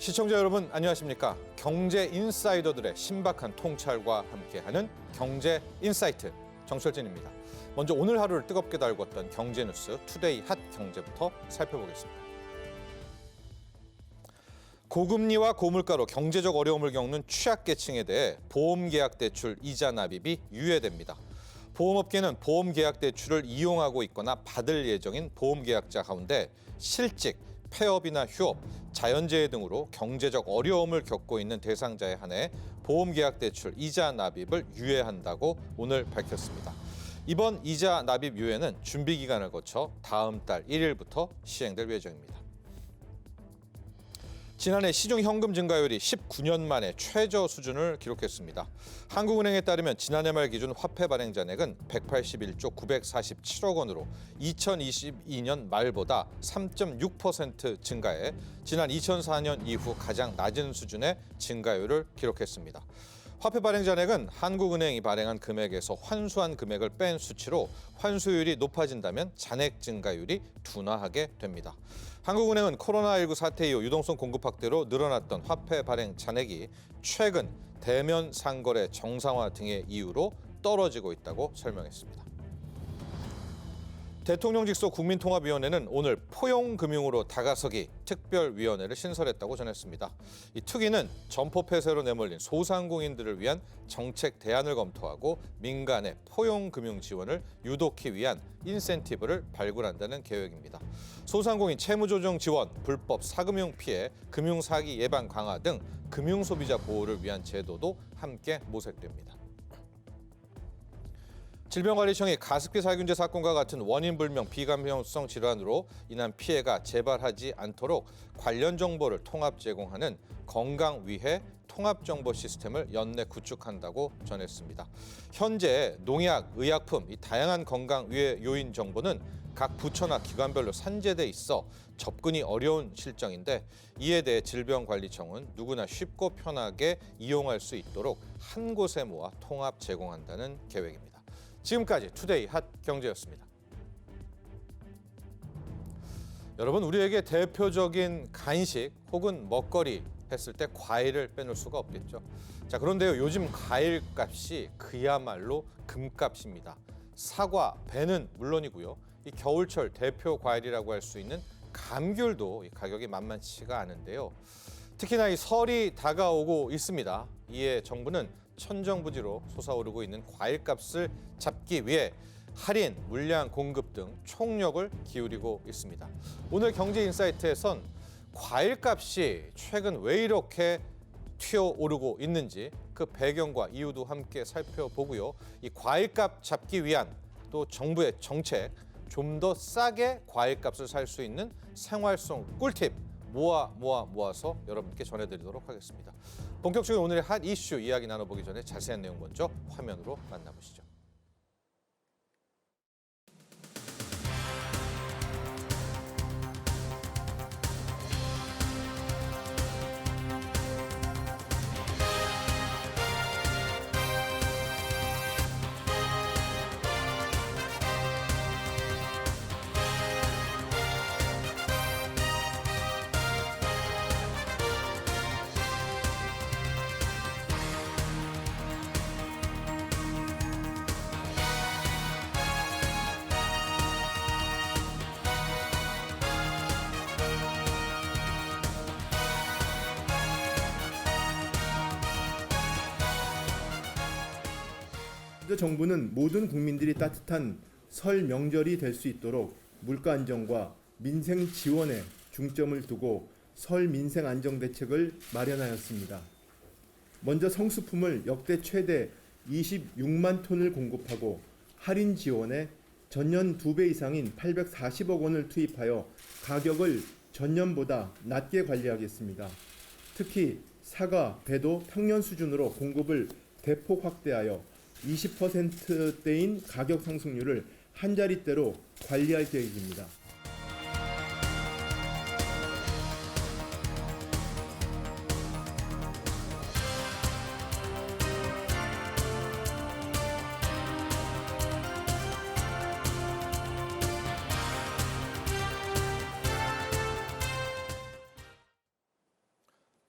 시청자 여러분 안녕하십니까? 경제 인사이더들의 신박한 통찰과 함께하는 경제 인사이트 정철진입니다. 먼저 오늘 하루를 뜨겁게 달궜던 경제 뉴스 투데이 핫 경제부터 살펴보겠습니다. 고금리와 고물가로 경제적 어려움을 겪는 취약계층에 대해 보험계약대출 이자 납입이 유예됩니다. 보험업계는 보험계약대출을 이용하고 있거나 받을 예정인 보험계약자 가운데 실직, 폐업이나 휴업, 자연재해 등으로 경제적 어려움을 겪고 있는 대상자에 한해 보험계약대출 이자 납입을 유예한다고 오늘 밝혔습니다. 이번 이자 납입 유예는 준비기간을 거쳐 다음 달 1일부터 시행될 예정입니다. 지난해 시중현금 증가율이 19년 만에 최저 수준을 기록했습니다. 한국은행에 따르면 지난해 말 기준 화폐 발행 잔액은 181조 947억 원으로 2022년 말보다 3.6% 증가해 지난 2004년 이후 가장 낮은 수준의 증가율을 기록했습니다. 화폐 발행 잔액은 한국은행이 발행한 금액에서 환수한 금액을 뺀 수치로 환수율이 높아진다면 잔액 증가율이 둔화하게 됩니다. 한국은행은 코로나19 사태 이후 유동성 공급 확대로 늘어났던 화폐 발행 잔액이 최근 대면 상거래 정상화 등의 이유로 떨어지고 있다고 설명했습니다. 대통령 직속 국민통합위원회는 오늘 포용금융으로 다가서기 특별위원회를 신설했다고 전했습니다. 이 특위는 점포 폐쇄로 내몰린 소상공인들을 위한 정책 대안을 검토하고 민간의 포용금융 지원을 유도하기 위한 인센티브를 발굴한다는 계획입니다. 소상공인 채무조정 지원, 불법 사금융 피해, 금융사기 예방 강화 등 금융소비자 보호를 위한 제도도 함께 모색됩니다. 질병관리청이 가습기 살균제 사건과 같은 원인불명 비감염성 질환으로 인한 피해가 재발하지 않도록 관련 정보를 통합 제공하는 건강위해 통합정보 시스템을 연내 구축한다고 전했습니다. 현재 농약, 의약품, 다양한 건강위해 요인 정보는 각 부처나 기관별로 산재돼 있어 접근이 어려운 실정인데 이에 대해 질병관리청은 누구나 쉽고 편하게 이용할 수 있도록 한 곳에 모아 통합 제공한다는 계획입니다. 지금까지 투데이 핫 경제였습니다. 여러분, 우리에게 대표적인 간식 혹은 먹거리 했을 때 과일을 빼놓을 수가 없겠죠. 자, 그런데요, 요즘 과일 값이 그야말로 금값입니다. 사과, 배는 물론이고요. 이 겨울철 대표 과일이라고 할 수 있는 감귤도 이 가격이 만만치가 않은데요. 특히나 이 설이 다가오고 있습니다. 이에 정부는 천정부지로 솟아오르고 있는 과일값을 잡기 위해 할인, 물량 공급 등 총력을 기울이고 있습니다. 오늘 경제인사이트에선 과일값이 최근 왜 이렇게 튀어오르고 있는지 그 배경과 이유도 함께 살펴보고요. 이 과일값 잡기 위한 또 정부의 정책, 좀 더 싸게 과일값을 살 수 있는 생활성 꿀팁 모아서 여러분께 전해드리도록 하겠습니다. 본격적인 오늘의 핫 이슈 이야기 나눠보기 전에 자세한 내용 먼저 화면으로 만나보시죠. 정부는 모든 국민들이 따뜻한 설 명절이 될 수 있도록 물가 안정과 민생 지원에 중점을 두고 설 민생 안정 대책을 마련하였습니다. 먼저 성수품을 역대 최대 26만 톤을 공급하고 할인 지원에 전년 2배 이상인 840억 원을 투입하여 가격을 전년보다 낮게 관리하겠습니다. 특히 사과, 배도 평년 수준으로 공급을 대폭 확대하여 20%대인 가격 상승률을 한 자릿대로 관리할 계획입니다.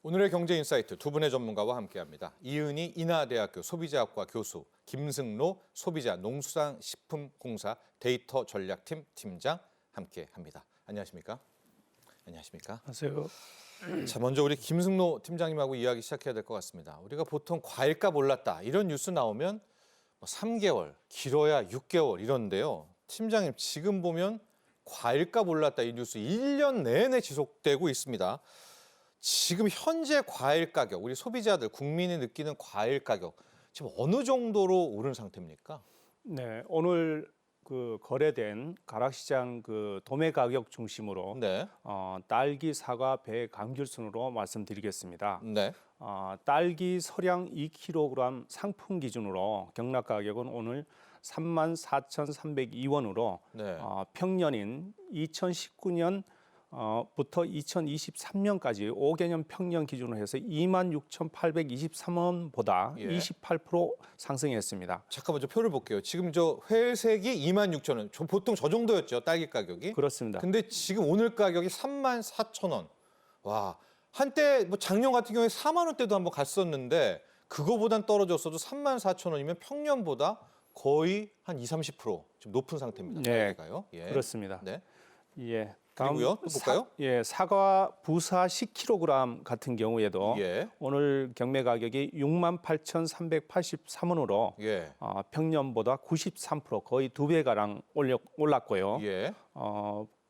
오늘의 경제인사이트 두 분의 전문가와 함께합니다. 이은희 인하대학교 소비자학과 교수, 김승로 소비자 농수산식품공사 데이터 전략팀 팀장 함께합니다. 안녕하십니까? 안녕하십니까? 안녕하세요. 자, 먼저 우리 김승로 팀장님하고 이야기 시작해야 될 것 같습니다. 우리가 보통 과일값 올랐다 이런 뉴스 나오면 3개월, 길어야 6개월 이런데요. 팀장님 지금 보면 과일값 올랐다 이 뉴스 1년 내내 지속되고 있습니다. 지금 현재 과일 가격, 우리 소비자들, 국민이 느끼는 과일 가격 지금 어느 정도로 오른 상태입니까? 네, 오늘 그 거래된 가락시장 그 도매 가격 중심으로 네, 딸기, 사과, 배, 감귤 순으로 말씀드리겠습니다. 네, 딸기 소량 2kg 상품 기준으로 경락 가격은 오늘 34,302원으로 네. 평년인 2019년 부터 2023년까지 5개년 평년 기준으로 해서 26,823원보다 예. 28% 상승했습니다. 잠깐만 저 표를 볼게요. 지금 저 회색이 26,000원, 보통 저 정도였죠 딸기 가격이. 그렇습니다. 근데 지금 오늘 가격이 34,000원. 와, 한때 뭐 작년 같은 경우에 4만 원대도 한번 갔었는데 그거보단 떨어졌어도 34,000원이면 평년보다 거의 한 20-30% 지금 높은 상태입니다. 네, 딸기가요. 예. 그렇습니다. 네. 예. 그리고요, 또 볼까요? 사과 부사 10kg 같은 경우에도 예. 오늘 경매 가격이 68,383원으로 예. 평년보다 93% 거의 2배가량 올랐고요. 예.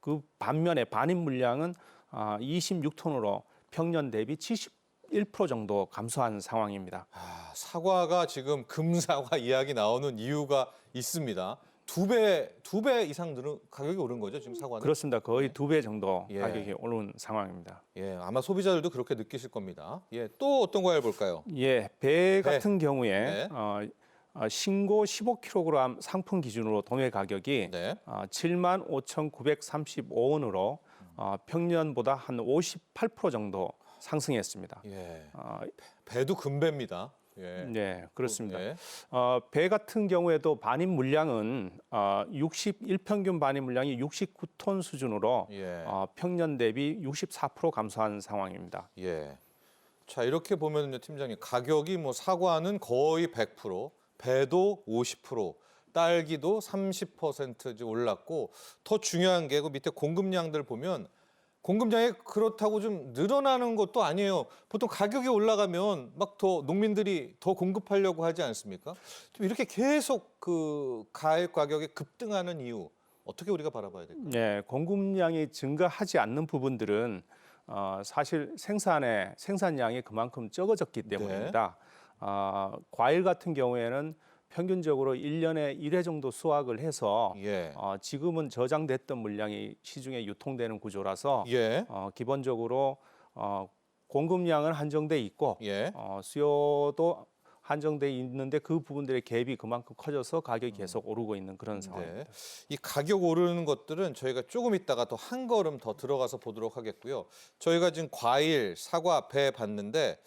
그 반면에 반입 물량은 26톤으로 평년 대비 71% 정도 감소한 상황입니다. 사과가 지금 금사과 이야기 나오는 이유가 있습니다. 두 배 이상 늘은 가격이 오른 거죠, 지금 사과는? 그렇습니다. 거의 2배 정도 예. 가격이 오른 상황입니다. 예, 아마 소비자들도 그렇게 느끼실 겁니다. 예, 또 어떤 과일 볼까요? 예, 배 같은 경우에 네. 신고 15kg 상품 기준으로 도매 가격이 네. 75,935원으로 평년보다 한 58% 정도 상승했습니다. 예. 어, 배도 금배입니다. 예. 네, 그렇습니다. 예. 배 같은 경우에도 반입 물량은 61평균 반입 물량이 69톤 수준으로 예. 평년 대비 64% 감소한 상황입니다. 예. 자, 이렇게 보면요, 팀장님. 가격이 뭐 사과는 거의 100%, 배도 50%, 딸기도 30% 이제 올랐고 더 중요한 게 그 밑에 공급량들 보면 공급량이 그렇다고 좀 늘어나는 것도 아니에요. 보통 가격이 올라가면 막 더 농민들이 더 공급하려고 하지 않습니까? 좀 이렇게 계속 그 과일 가격이 급등하는 이유 어떻게 우리가 바라봐야 될까요? 네, 공급량이 증가하지 않는 부분들은 사실 생산량이 그만큼 적어졌기 때문입니다. 과일 같은 경우에는 평균적으로 1년에 1회 정도 수확을 해서 예. 지금은 저장됐던 물량이 시중에 유통되는 구조라서 예. 기본적으로 공급량은 한정돼 있고 예. 수요도 한정돼 있는데 그 부분들의 갭이 그만큼 커져서 가격이 계속 오르고 있는 그런 상황입니다. 네. 이 가격 오르는 것들은 저희가 조금 있다가 또 한 걸음 더 들어가서 보도록 하겠고요. 저희가 지금 과일, 사과, 배 봤는데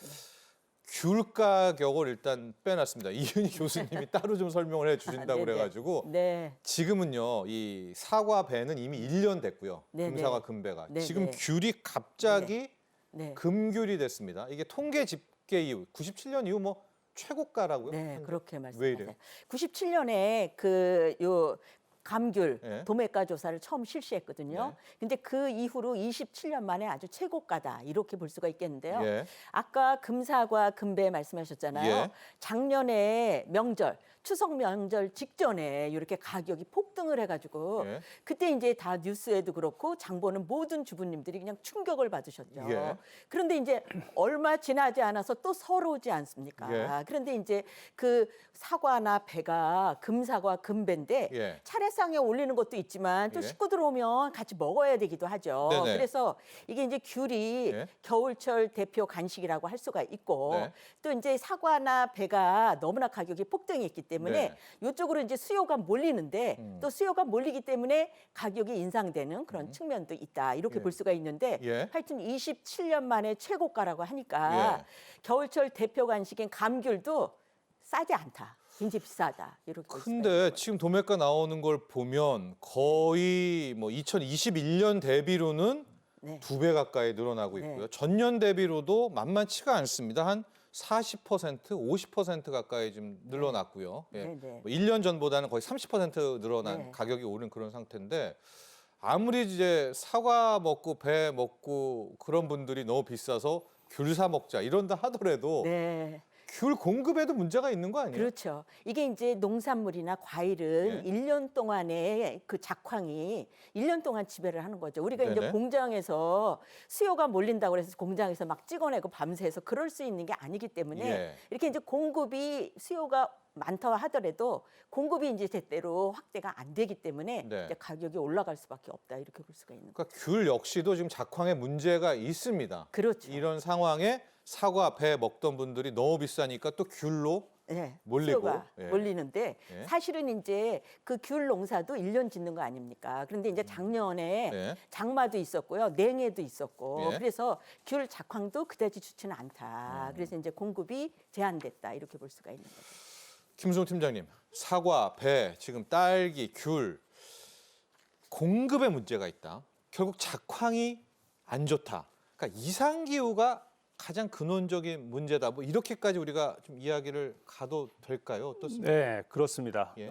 귤 가격을 일단 빼놨습니다. 이은희 교수님이 따로 좀 설명을 해주신다고 네네. 그래가지고 네. 지금은요 이 사과 배는 이미 1년 됐고요. 네네. 금사과 금배가 네네. 지금 귤이 갑자기 네. 금귤이 됐습니다. 이게 통계 집계 이후 97년 이후 뭐 최고가라고요? 네, 그렇게 왜 이래요? 말씀하세요. 97년에 그 요 감귤 네. 도매가 조사를 처음 실시했거든요. 네. 근데 그 이후로 27년 만에 아주 최고가다 이렇게 볼 수가 있겠는데요. 예. 아까 금사과 금배 말씀하셨잖아요. 예. 작년에 명절 추석 명절 직전에 이렇게 가격이 폭등을 해가지고 예. 그때 이제 다 뉴스에도 그렇고 장 보는 모든 주부님들이 그냥 충격을 받으셨죠. 예. 그런데 이제 얼마 지나지 않아서 또 서러우지 않습니까? 예. 그런데 이제 그 사과나 배가 금사과 금배인데 예. 차례상에 올리는 것도 있지만 또 예. 식구들 오면 같이 먹어야 되기도 하죠. 네네. 그래서 이게 이제 귤이 예. 겨울철 대표 간식이라고 할 수가 있고 네. 또 이제 사과나 배가 너무나 가격이 폭등했기 때문에 이쪽으로 이제 수요가 몰리는데 또 수요가 몰리기 때문에 가격이 인상되는 그런 측면도 있다. 이렇게 예. 볼 수가 있는데 예. 하여튼 27년 만에 최고가라고 하니까 예. 겨울철 대표 간식인 감귤도 싸지 않다. 굉장히 비싸다. 이렇게 볼 수가 있는 근데 거예요. 지금 도매가 나오는 걸 보면 거의 뭐 2021년 대비로는 네. 2배 가까이 늘어나고 네. 있고요. 전년 대비로도 만만치가 않습니다. 한 40%, 50% 가까이 좀 늘어났고요. 예. 네, 네. 뭐 1년 전보다는 거의 30% 늘어난 네. 가격이 오른 그런 상태인데 아무리 이제 사과 먹고 배 먹고 그런 분들이 너무 비싸서 귤 사 먹자 이런다 하더라도 네. 귤 공급에도 문제가 있는 거 아니에요? 그렇죠. 이게 이제 농산물이나 과일은 예. 1년 동안의 그 작황이 1년 동안 지배를 하는 거죠. 우리가 이제 네네. 공장에서 수요가 몰린다고 해서 공장에서 막 찍어내고 밤새서 그럴 수 있는 게 아니기 때문에 예. 이렇게 이제 공급이 수요가 많다 하더라도 공급이 이제 제대로 확대가 안 되기 때문에 네. 이제 가격이 올라갈 수밖에 없다 이렇게 볼 수가 있는 거죠. 그러니까 귤 역시도 지금 작황에 문제가 있습니다. 그렇죠. 이런 상황에 사과, 배 먹던 분들이 너무 비싸니까 또 귤로 네, 몰리고, 수요가 예. 몰리는데 예. 사실은 이제 그 귤 농사도 1년 짓는 거 아닙니까? 그런데 이제 작년에 네. 장마도 있었고요, 냉해도 있었고, 예. 그래서 귤 작황도 그다지 좋지는 않다. 그래서 이제 공급이 제한됐다 이렇게 볼 수가 있는 거죠. 김수홍 팀장님, 사과, 배, 지금 딸기, 귤 공급에 문제가 있다. 결국 작황이 안 좋다. 그러니까 이상 기후가 가장 근원적인 문제다. 뭐 이렇게까지 우리가 좀 이야기를 가도 될까요? 어떻습니까? 네, 그렇습니다. 예.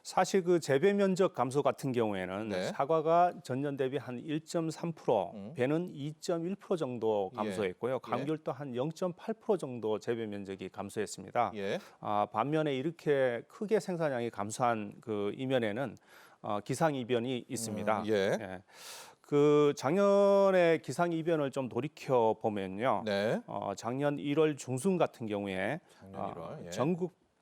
사실 그 재배 면적 감소 같은 경우에는 네. 사과가 전년 대비 한 1.3%, 음. 배는 2.1% 정도 감소했고요. 예. 감귤도 한 0.8% 정도 재배 면적이 감소했습니다. 예. 반면에 이렇게 크게 생산량이 감소한 그 이면에는 기상 이변이 있습니다. 예. 그 작년에 기상 이변을 좀 돌이켜 보면요. 네. 작년 1월 중순 같은 경우에 작년 1월. 예.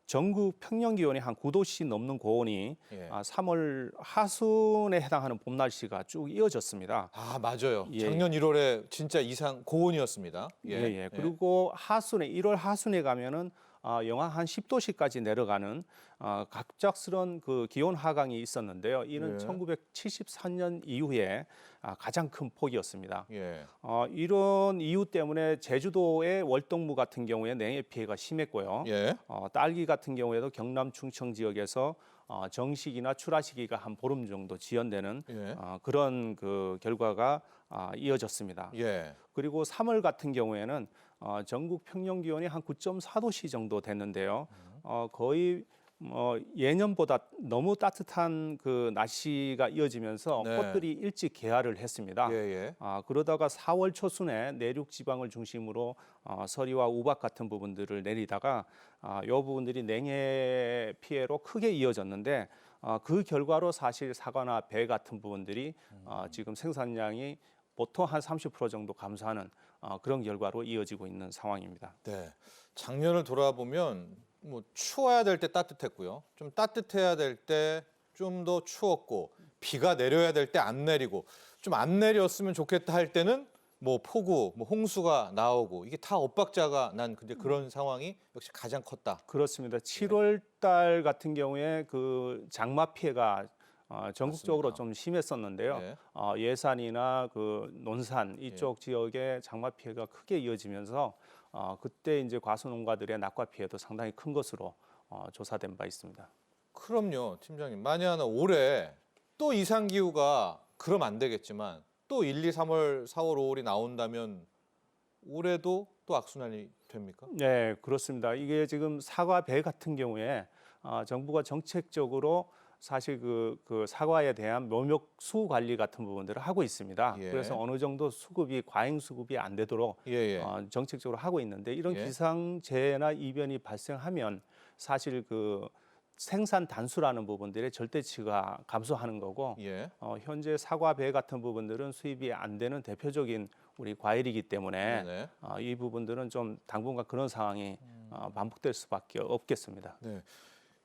전국 평년 기온이 한 9도씨 넘는 고온이 예. 3월 하순에 해당하는 봄 날씨가 쭉 이어졌습니다. 아, 맞아요. 예. 작년 1월에 진짜 이상 고온이었습니다. 예. 그리고 하순에 1월 하순에 가면은 영하 한 10도씨까지 내려가는 갑작스런 그 기온 하강이 있었는데요. 이는 예. 1974년 이후에 가장 큰 폭이었습니다. 예. 이런 이유 때문에 제주도의 월동무 같은 경우에 냉해 피해가 심했고요. 예. 딸기 같은 경우에도 경남 충청 지역에서 정식이나 출하 시기가 한 보름 정도 지연되는 예. 그런 그 결과가 이어졌습니다. 예. 그리고 3월 같은 경우에는 전국 평년 기온이 한 9.4도씨 정도 됐는데요. 거의 예년보다 너무 따뜻한 그 날씨가 이어지면서 네. 꽃들이 일찍 개화를 했습니다. 예. 그러다가 4월 초순에 내륙 지방을 중심으로 서리와 우박 같은 부분들을 내리다가 이 부분들이 냉해 피해로 크게 이어졌는데 그 결과로 사실 사과나 배 같은 부분들이 지금 생산량이 보통 한 30% 정도 감소하는 그런 결과로 이어지고 있는 상황입니다. 네. 작년을 돌아보면 뭐 추워야 될 때 따뜻했고요. 좀 따뜻해야 될 때 좀 더 추웠고 비가 내려야 될 때 안 내리고 좀 안 내렸으면 좋겠다 할 때는 뭐 폭우, 뭐 홍수가 나오고 이게 다 엇박자가 난 근데 그런 상황이 역시 가장 컸다. 그렇습니다. 7월 달 같은 경우에 그 장마 피해가 전국적으로 맞습니다. 좀 심했었는데요. 네. 예산이나 그 논산 이쪽 지역에 장마 피해가 크게 이어지면서 그때 이제 과수농가들의 낙과 피해도 상당히 큰 것으로 조사된 바 있습니다. 그럼요, 팀장님. 만약 올해 또 이상 기후가 그럼 안 되겠지만 또 1, 2, 3월, 4월, 5월이 나온다면 올해도 또 악순환이 됩니까? 네, 그렇습니다. 이게 지금 사과, 배 같은 경우에 정부가 정책적으로 사실 그 사과에 대한 묘목수 관리 같은 부분들을 하고 있습니다. 예. 그래서 어느 정도 수급이 과잉 수급이 안 되도록 예. 정책적으로 하고 있는데 이런 예. 기상재해나 이변이 발생하면 사실 그 생산 단수라는 부분들의 절대치가 감소하는 거고 예. 현재 사과, 배 같은 부분들은 수입이 안 되는 대표적인 우리 과일이기 때문에 네네. 이 부분들은 좀 당분간 그런 상황이 반복될 수밖에 없겠습니다. 네.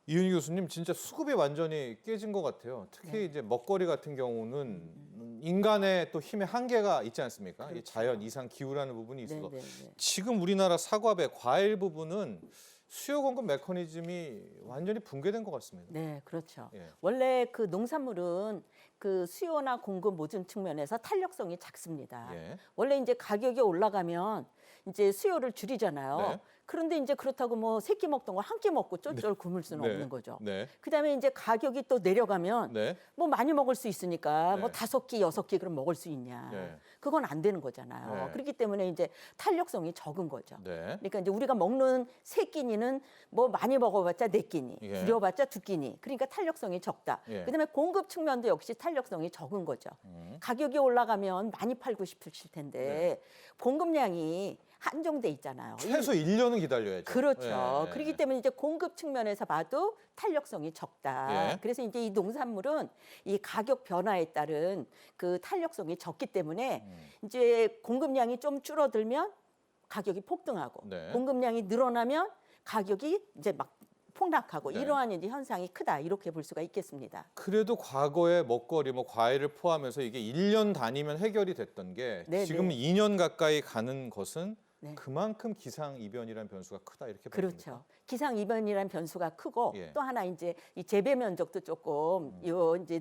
이은희 교수님 진짜 수급이 완전히 깨진 것 같아요. 특히 이제 먹거리 같은 경우는 인간의 또 힘의 한계가 있지 않습니까? 이 자연 이상 기후라는 부분이 있어서 네. 지금 우리나라 사과배 과일 부분은 수요 공급 메커니즘이 완전히 붕괴된 것 같습니다. 네, 그렇죠. 예. 원래 그 농산물은 그 수요나 공급 모든 측면에서 탄력성이 작습니다. 예. 원래 이제 가격이 올라가면 이제 수요를 줄이잖아요. 네. 그런데 이제 그렇다고 뭐 세 끼 먹던 걸 한 끼 먹고 쫄쫄 굶을 수는 네. 없는 거죠. 네. 그다음에 이제 가격이 또 내려가면 네. 뭐 많이 먹을 수 있으니까 뭐 네. 5끼, 6끼 그럼 먹을 수 있냐. 네. 그건 안 되는 거잖아요. 네. 그렇기 때문에 이제 탄력성이 적은 거죠. 네. 그러니까 이제 우리가 먹는 세 끼니는 뭐 많이 먹어봤자 네 끼니, 예. 줄여봤자 두 끼니. 그러니까 탄력성이 적다. 예. 그다음에 공급 측면도 역시 탄력성이 적은 거죠. 가격이 올라가면 많이 팔고 싶으실 텐데 네. 공급량이 한정돼 있잖아요. 최소 1년은 기다려야죠. 그렇죠. 예. 그렇기 때문에 이제 공급 측면에서 봐도 탄력성이 적다. 예. 그래서 이제 이 농산물은 이 가격 변화에 따른 그 탄력성이 적기 때문에 이제 공급량이 좀 줄어들면 가격이 폭등하고 네. 공급량이 늘어나면 가격이 이제 막 폭락하고 네. 이러한 이제 현상이 크다 이렇게 볼 수가 있겠습니다. 그래도 과거에 먹거리, 뭐 과일을 포함해서 이게 1년 단위면 해결이 됐던 게 네, 지금 네. 2년 가까이 가는 것은 네. 그만큼 기상 이변이라는 변수가 크다 이렇게 그렇죠. 기상 이변이라는 변수가 크고 예. 또 하나 이제 이 재배 면적도 조금 요 이제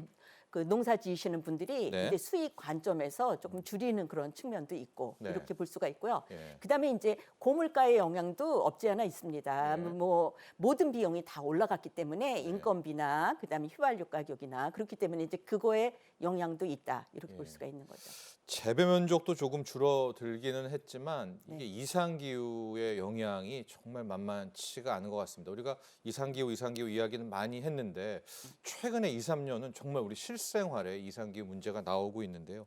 그 농사 지으시는 분들이 네. 이제 수익 관점에서 조금 줄이는 그런 측면도 있고 네. 이렇게 볼 수가 있고요. 예. 그다음에 이제 고물가의 영향도 없지 않아 있습니다. 네. 뭐 모든 비용이 다 올라갔기 때문에 인건비나 그다음에 휘발유 가격이나 그렇기 때문에 이제 그거에 영향도 있다 이렇게 볼 예. 수가 있는 거죠. 재배 면적도 조금 줄어들기는 했지만 네. 이게 이상 기후의 영향이 정말 만만치가 않은 것 같습니다. 우리가 이상 기후 이야기는 많이 했는데 최근에 2, 3년은 정말 우리 실생활에 이상 기후 문제가 나오고 있는데요.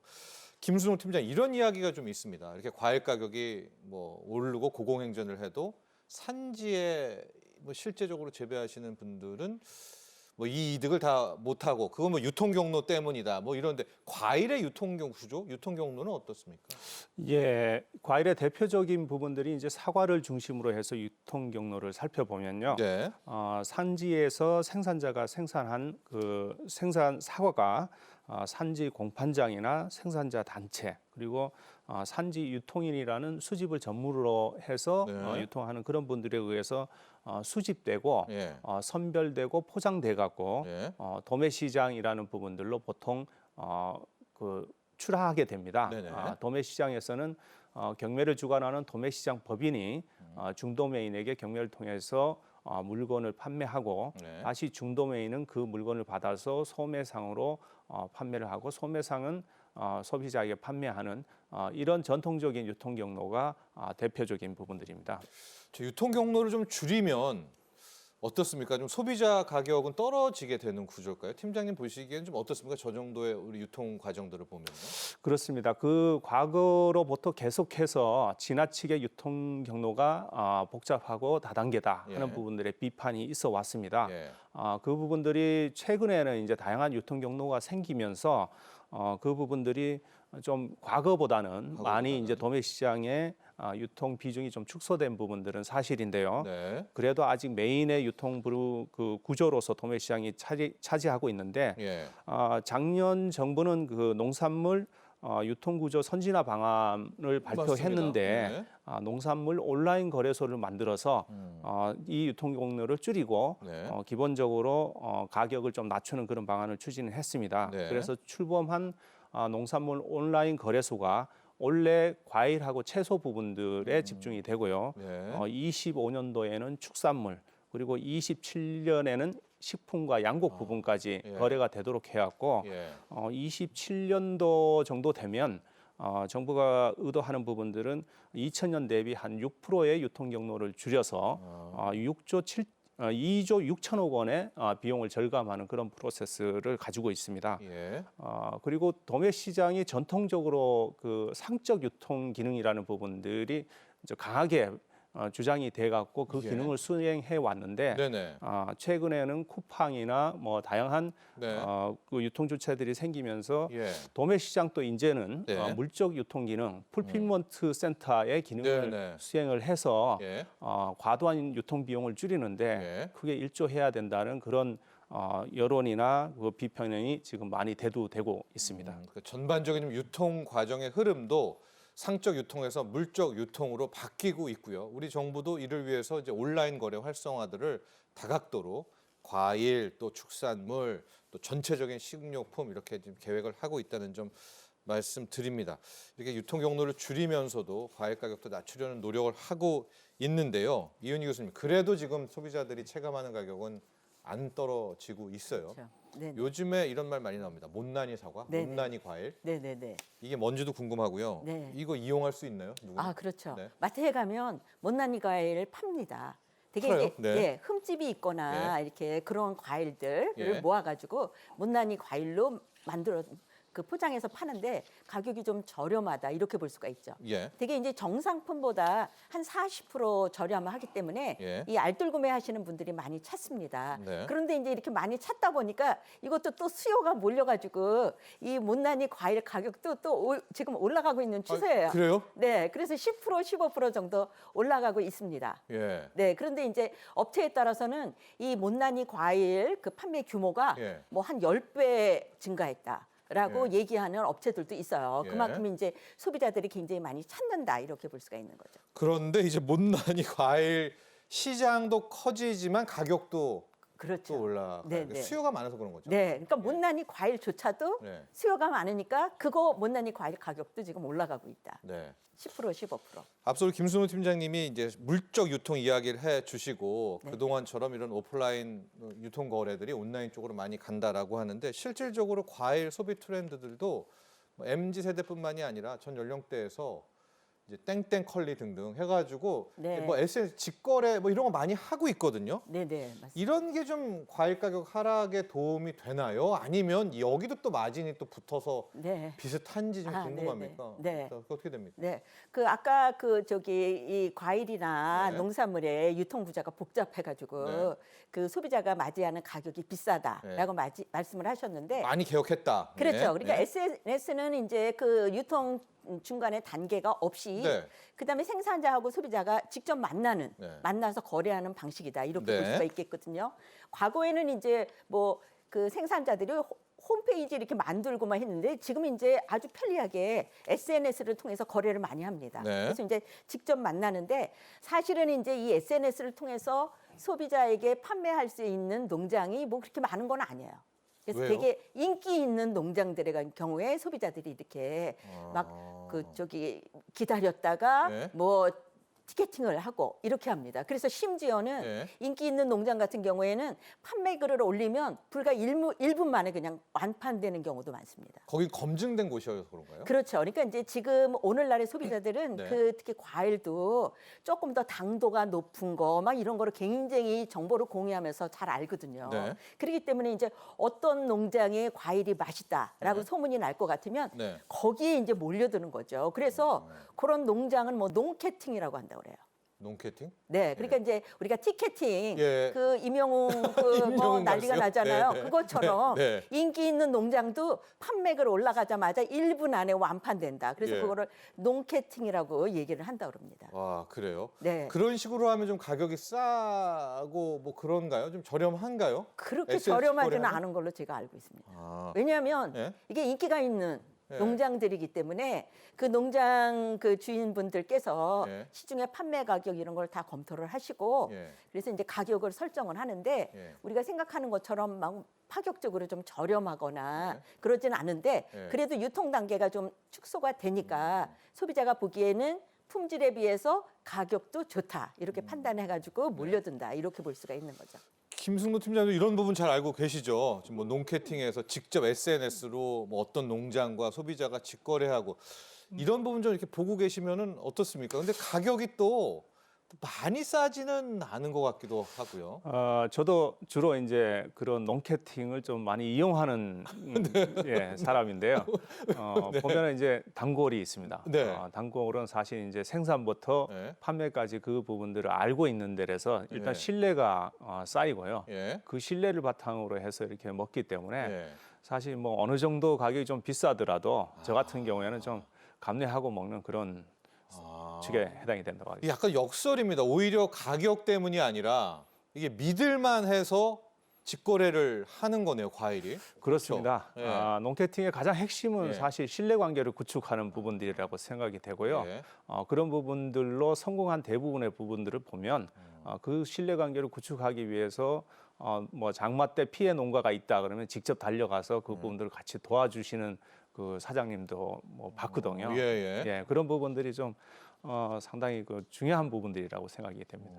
김순옥 팀장 이런 이야기가 좀 있습니다. 이렇게 과일 가격이 뭐 오르고 고공행진을 해도 산지에 뭐 실제적으로 재배하시는 분들은 뭐 이 이득을 다 못하고 그건 뭐 유통 경로 때문이다. 뭐 이런데 과일의 유통 구조, 유통 경로는 어떻습니까? 예, 과일의 대표적인 부분들이 이제 사과를 중심으로 해서 유통 경로를 살펴보면요. 네. 산지에서 생산자가 생산한 그 생산 사과가 산지 공판장이나 생산자 단체 그리고 산지 유통인이라는 수집을 전문으로 해서 네. 유통하는 그런 분들에 의해서 수집되고 예. 선별되고 포장돼 갖고 예. 도매 시장이라는 부분들로 보통 그 출하하게 됩니다. 네네. 도매 시장에서는 경매를 주관하는 도매 시장 법인이 중도매인에게 경매를 통해서 물건을 판매하고 네. 다시 중도매인은 그 물건을 받아서 소매상으로 판매를 하고 소매상은 소비자에게 판매하는 이런 전통적인 유통 경로가 대표적인 부분들입니다. 저 유통 경로를 좀 줄이면 어떻습니까? 좀 소비자 가격은 떨어지게 되는 구조일까요? 팀장님 보시기에는 좀 어떻습니까? 저 정도의 우리 유통 과정들을 보면요. 그렇습니다. 그 과거로부터 계속해서 지나치게 유통 경로가 복잡하고 다단계다 하는 예. 부분들의 비판이 있어 왔습니다. 예. 그 부분들이 최근에는 이제 다양한 유통 경로가 생기면서 그 부분들이 좀 과거보다는 많이 이제 도매 시장의 유통 비중이 좀 축소된 부분들은 사실인데요. 네. 그래도 아직 메인의 유통 그 구조로서 도매 시장이 차지하고 있는데 예. 작년 정부는 그 농산물 유통 구조 선진화 방안을 발표했는데 맞습니다. 농산물 온라인 거래소를 만들어서 이 유통 경로를 줄이고 네. 기본적으로 가격을 좀 낮추는 그런 방안을 추진했습니다. 네. 그래서 출범한 농산물 온라인 거래소가 원래 과일하고 채소 부분들에 집중이 되고요. 네. 25년도에는 축산물 그리고 27년에는 식품과 양곡 부분까지 예. 거래가 되도록 해왔고 예. 27년도 정도 되면 정부가 의도하는 부분들은 2000년 대비 한 6%의 유통 경로를 줄여서 2조 6천억 원의 비용을 절감하는 그런 프로세스를 가지고 있습니다. 예. 그리고 도매 시장이 전통적으로 그 상적 유통 기능이라는 부분들이 이제 강하게 주장이 돼 갖고 그 예. 기능을 수행해 왔는데 네네. 최근에는 쿠팡이나 뭐 다양한 네. 그 유통 주체들이 생기면서 예. 도매 시장도 이제는 네. 물적 유통 기능, 풀필먼트 센터의 기능을 네네. 수행을 해서 예. 과도한 유통 비용을 줄이는데 예. 크게 일조해야 된다는 그런 여론이나 그 비평이 지금 많이 대두되고 있습니다. 그러니까 전반적인 유통 과정의 흐름도 상적 유통에서 물적 유통으로 바뀌고 있고요. 우리 정부도 이를 위해서 이제 온라인 거래 활성화들을 다각도로 과일 또 축산물 또 전체적인 식료품 이렇게 지금 계획을 하고 있다는 점 말씀드립니다. 이렇게 유통 경로를 줄이면서도 과일 가격도 낮추려는 노력을 하고 있는데요. 이은희 교수님, 그래도 지금 소비자들이 체감하는 가격은 안 떨어지고 있어요. 그렇죠. 네. 요즘에 이런 말 많이 나옵니다. 못난이 사과, 네네. 못난이 과일. 네네네. 이게 뭔지도 궁금하고요. 네. 이거 이용할 수 있나요? 누구나? 아, 그렇죠. 네. 마트에 가면 못난이 과일 팝니다. 되게 팔아요? 이제 네. 예, 흠집이 있거나 이렇게 그런 과일들을 예. 모아가지고 못난이 과일로 만들어 그 포장해서 파는데 가격이 좀 저렴하다 이렇게 볼 수가 있죠. 예. 되게 이제 정상품보다 한 40% 저렴을 하기 때문에 예. 이 알뜰 구매하시는 분들이 많이 찾습니다. 네. 그런데 이제 이렇게 많이 찾다 보니까 이것도 또 수요가 몰려가지고 이 못난이 과일 가격도 또 지금 올라가고 있는 추세예요. 아, 그래요? 네, 그래서 10% 15% 정도 올라가고 있습니다. 예. 네, 그런데 이제 업체에 따라서는 이 못난이 과일 그 판매 규모가 예. 뭐 한 10배 증가했다라고 예. 얘기하는 업체들도 있어요. 예. 그만큼 이제 소비자들이 굉장히 많이 찾는다 이렇게 볼 수가 있는 거죠. 그런데 이제 못난이 과일 시장도 커지지만 가격도 그렇죠. 또 올라가요. 네, 네. 수요가 많아서 그런 거죠. 네, 그러니까 못난이 과일조차도 네. 수요가 많으니까 그거 못난이 과일 가격도 지금 올라가고 있다. 네. 10% 15%. 앞서 김순호 팀장님이 이제 물적 유통 이야기를 해주시고 네. 그동안처럼 이런 오프라인 유통 거래들이 온라인 쪽으로 많이 간다라고 하는데 실질적으로 과일 소비 트렌드들도 뭐 MZ 세대뿐만이 아니라 전 연령대에서 이제 땡땡 컬리 등등 해가지고 네. 뭐 SNS 직거래 뭐 이런 거 많이 하고 있거든요. 네, 네, 맞습니다. 이런 게 좀 과일 가격 하락에 도움이 되나요? 아니면 여기도 또 마진이 또 붙어서 네. 비슷한지 좀 아, 궁금합니까? 네, 네. 그거 어떻게 됩니까? 네, 그 아까 그 저기 이 과일이나 네. 농산물의 유통 구조가 복잡해가지고 네. 그 소비자가 맞이하는 가격이 비싸다라고 말씀을 하셨는데, 많이 개혁했다. 그렇죠. 네. 그러니까 네. SNS는 이제 그 유통 중간에 단계가 없이 네. 그다음에 생산자하고 소비자가 직접 네. 만나서 거래하는 방식이다 이렇게 네. 볼 수가 있겠거든요. 과거에는 이제 뭐 그 생산자들이 홈페이지 이렇게 만들고만 했는데 지금 이제 아주 편리하게 SNS를 통해서 거래를 많이 합니다. 네. 그래서 이제 직접 만나는데 사실은 이제 이 SNS를 통해서 소비자에게 판매할 수 있는 농장이 뭐 그렇게 많은 건 아니에요. 그래서 왜요? 되게 인기 있는 농장들의 경우에 소비자들이 이렇게 아. 막 그 저기 기다렸다가 네. 뭐 티켓팅을 하고 이렇게 합니다. 그래서 심지어는 네. 인기 있는 농장 같은 경우에는 판매 글을 올리면 불과 1분 만에 그냥 완판되는 경우도 많습니다. 거기 검증된 곳이어서 그런가요? 그렇죠. 그러니까 이제 지금 오늘날의 소비자들은 네. 그 특히 과일도 조금 더 당도가 높은 거 막 이런 거를 굉장히 정보를 공유하면서 잘 알거든요. 네. 그렇기 때문에 이제 어떤 농장의 과일이 맛있다라고 네. 소문이 날 것 같으면 네. 거기에 이제 몰려드는 거죠. 그래서 그런 농장은 뭐 농캐팅이라고 한다고 그래요. 농캐팅? 네, 그러니까 이제 우리가 티켓팅 예. 그 임영웅 그 뭐 임영웅 난리가 말씀? 나잖아요. 네, 네. 그것처럼 네, 네. 인기 있는 농장도 판매글 올라가자마자 1분 안에 완판된다. 그래서 예. 그거를 농캐팅이라고 얘기를 한다 그럽니다. 와, 그래요? 네, 그런 식으로 하면 좀 가격이 싸고 뭐 그런가요? 좀 저렴한가요? 그렇게 SNS 저렴하지는 거래하면? 않은 걸로 제가 알고 있습니다. 아. 왜냐하면 예? 이게 인기가 있는 예. 농장들이기 때문에 그 농장 그 주인분들께서 예. 시중에 판매 가격 이런 걸 다 검토를 하시고 예. 그래서 이제 가격을 설정을 하는데 예. 우리가 생각하는 것처럼 막 파격적으로 좀 저렴하거나 네. 그러지는 않은데 네. 그래도 유통 단계가 좀 축소가 되니까 소비자가 보기에는 품질에 비해서 가격도 좋다 이렇게 판단해가지고 몰려든다 이렇게 볼 수가 있는 거죠. 김승로 팀장도 이런 부분 잘 알고 계시죠? 지금 뭐 농캐팅에서 직접 SNS로 뭐 어떤 농장과 소비자가 직거래하고 이런 부분 좀 이렇게 보고 계시면은 어떻습니까? 근데 가격이 또 많이 싸지는 않은 것 같기도 하고요. 저도 주로 이제 그런 농캐팅을 좀 많이 이용하는 예, 사람인데요. 보면은 이제 단골이 있습니다. 네. 단골은 사실 이제 생산부터 네. 판매까지 그 부분들을 알고 있는 데라서 일단 네. 신뢰가 쌓이고요. 예. 그 신뢰를 바탕으로 해서 이렇게 먹기 때문에 예. 사실 뭐 어느 정도 가격이 좀 비싸더라도 저 같은 경우에는 좀 감내하고 먹는 그런 아. 측에 해당이 된다고 하겠습니다. 약간 역설입니다. 오히려 가격 때문이 아니라 이게 믿을만 해서 직거래를 하는 거네요, 과일이. 그렇습니다. 그렇죠? 예. 농캐팅의 가장 핵심은 예. 사실 신뢰관계를 구축하는 부분들이라고 생각이 되고요. 예. 그런 부분들로 성공한 대부분의 부분들을 보면 그 신뢰관계를 구축하기 위해서 뭐 장마 때 피해 농가가 있다 그러면 직접 달려가서 그 부분들을 같이 도와주시는 그 사장님도 뭐 봤거든요. 예. 그런 부분들이 좀 상당히 그 중요한 부분들이라고 생각이 됩니다.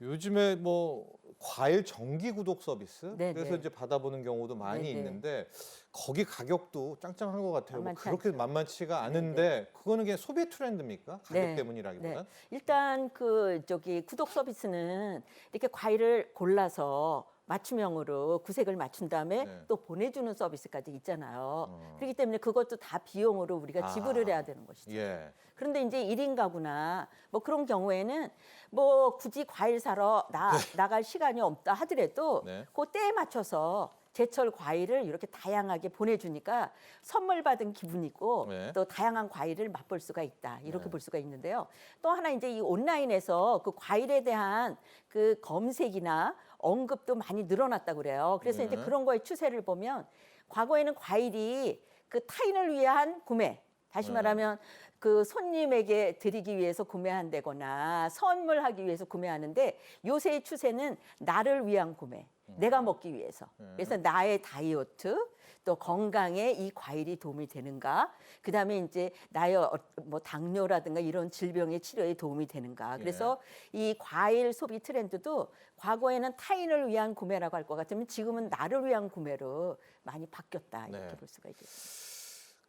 요즘에 뭐 과일 정기 구독 서비스 네, 그래서 네. 이제 받아보는 경우도 많이 네, 네. 있는데 거기 가격도 짱짱한 것 같아요. 뭐 만만치 그렇게 않죠. 만만치가 않은데 그거는 그냥 소비 트렌드입니까? 가격 네, 때문이라기보다. 네. 일단 그 구독 서비스는 이렇게 과일을 골라서 맞춤형으로 구색을 맞춘 다음에 네. 또 보내주는 서비스까지 있잖아요. 어. 그렇기 때문에 그것도 다 비용으로 우리가 지불을 해야 되는 것이죠. 예. 그런데 이제 1인 가구나 뭐 그런 경우에는 뭐 굳이 과일 사러 나갈 시간이 없다 하더라도 네. 그 때에 맞춰서 제철 과일을 이렇게 다양하게 보내주니까 선물 받은 기분이고 네. 또 다양한 과일을 맛볼 수가 있다 이렇게 네. 볼 수가 있는데요. 또 하나 이제 이 온라인에서 그 과일에 대한 그 검색이나 언급도 많이 늘어났다고 그래요. 그래서 네. 이제 그런 거의 추세를 보면 과거에는 과일이 그 타인을 위한 구매, 다시 네. 말하면 그 손님에게 드리기 위해서 구매한다거나 선물하기 위해서 구매하는데 요새의 추세는 나를 위한 구매, 내가 먹기 위해서. 그래서 나의 다이어트, 또 건강에 이 과일이 도움이 되는가? 그다음에 이제 나의 뭐 당뇨라든가 이런 질병의 치료에 도움이 되는가? 그래서 이 과일 소비 트렌드도 과거에는 타인을 위한 구매라고 할 것 같으면 지금은 나를 위한 구매로 많이 바뀌었다 이렇게 네. 볼 수가 있겠습니다.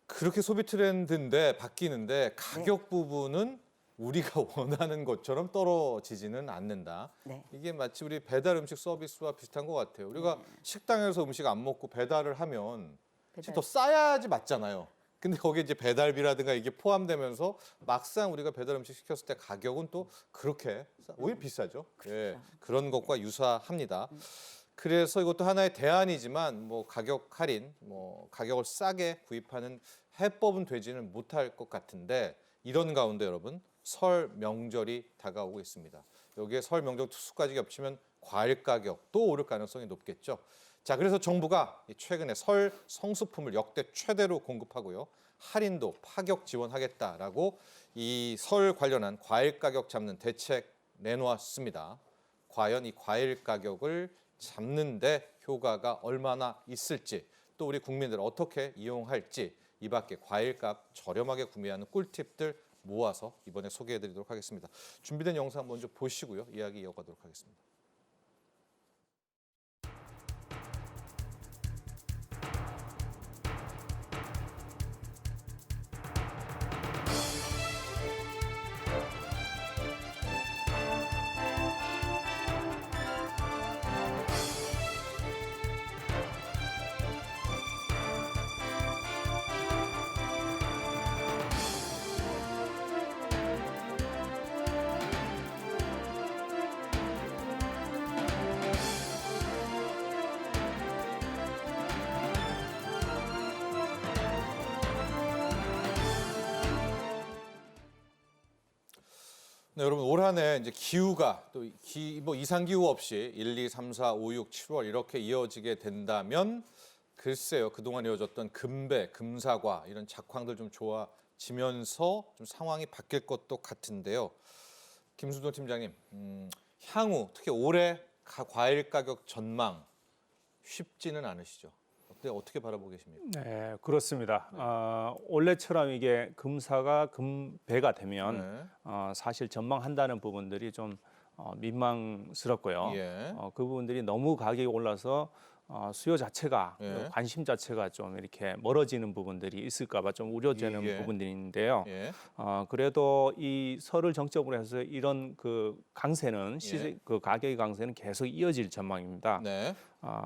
그렇게 소비 트렌드인데 바뀌는데 가격 부분은 우리가 원하는 것처럼 떨어지지는 않는다. 네. 이게 마치 우리 배달 음식 서비스와 비슷한 것 같아요. 우리가 식당에서 음식 안 먹고 배달을 하면 사실 더 싸야지 맞잖아요. 근데 거기에 이제 배달비라든가 이게 포함되면서 막상 우리가 배달 음식 시켰을 때 가격은 또 그렇게 오히려 비싸죠. 예, 그런 것과 유사합니다. 그래서 이것도 하나의 대안이지만 뭐 가격 할인, 뭐 가격을 싸게 구입하는 해법은 되지는 못할 것 같은데 이런 가운데 여러분 설 명절이 다가오고 있습니다. 여기에 설 명절 투수까지 겹치면 과일 가격 또 오를 가능성이 높겠죠. 자, 그래서 정부가 최근에 설 성수품을 역대 최대로 공급하고요. 할인도 파격 지원하겠다라고 이 설 관련한 과일 가격 잡는 대책 내놓았습니다. 과연 이 과일 가격을 잡는데 효과가 얼마나 있을지 또 우리 국민들 어떻게 이용할지 이 밖에 과일값 저렴하게 구매하는 꿀팁들 모아서 이번에 소개해드리도록 하겠습니다. 준비된 영상 먼저 보시고요. 이야기 이어가도록 하겠습니다. 네, 여러분 올 한 해 이제 기후가 또 뭐 이상 기후 없이 1, 2, 3, 4, 5, 6, 7월 이렇게 이어지게 된다면 글쎄요 그동안 이어졌던 금배, 금사과 이런 작황들 좀 좋아지면서 좀 상황이 바뀔 것도 같은데요. 김수도 팀장님, 향후 특히 올해 과일 가격 전망 쉽지는 않으시죠? 어떻게 바라보고 계십니까? 네, 그렇습니다. 원래처럼 이게 금사가 금배가 되면 사실 전망한다는 부분들이 좀 민망스럽고요. 예. 그 부분들이 너무 가격이 올라서 수요 자체가 예. 관심 자체가 좀 이렇게 멀어지는 부분들이 있을까봐 좀 우려되는 예. 부분들인데요. 예. 그래도 이 설을 정점으로 해서 이런 그 강세는 예. 그 가격의 강세는 계속 이어질 전망입니다. 네.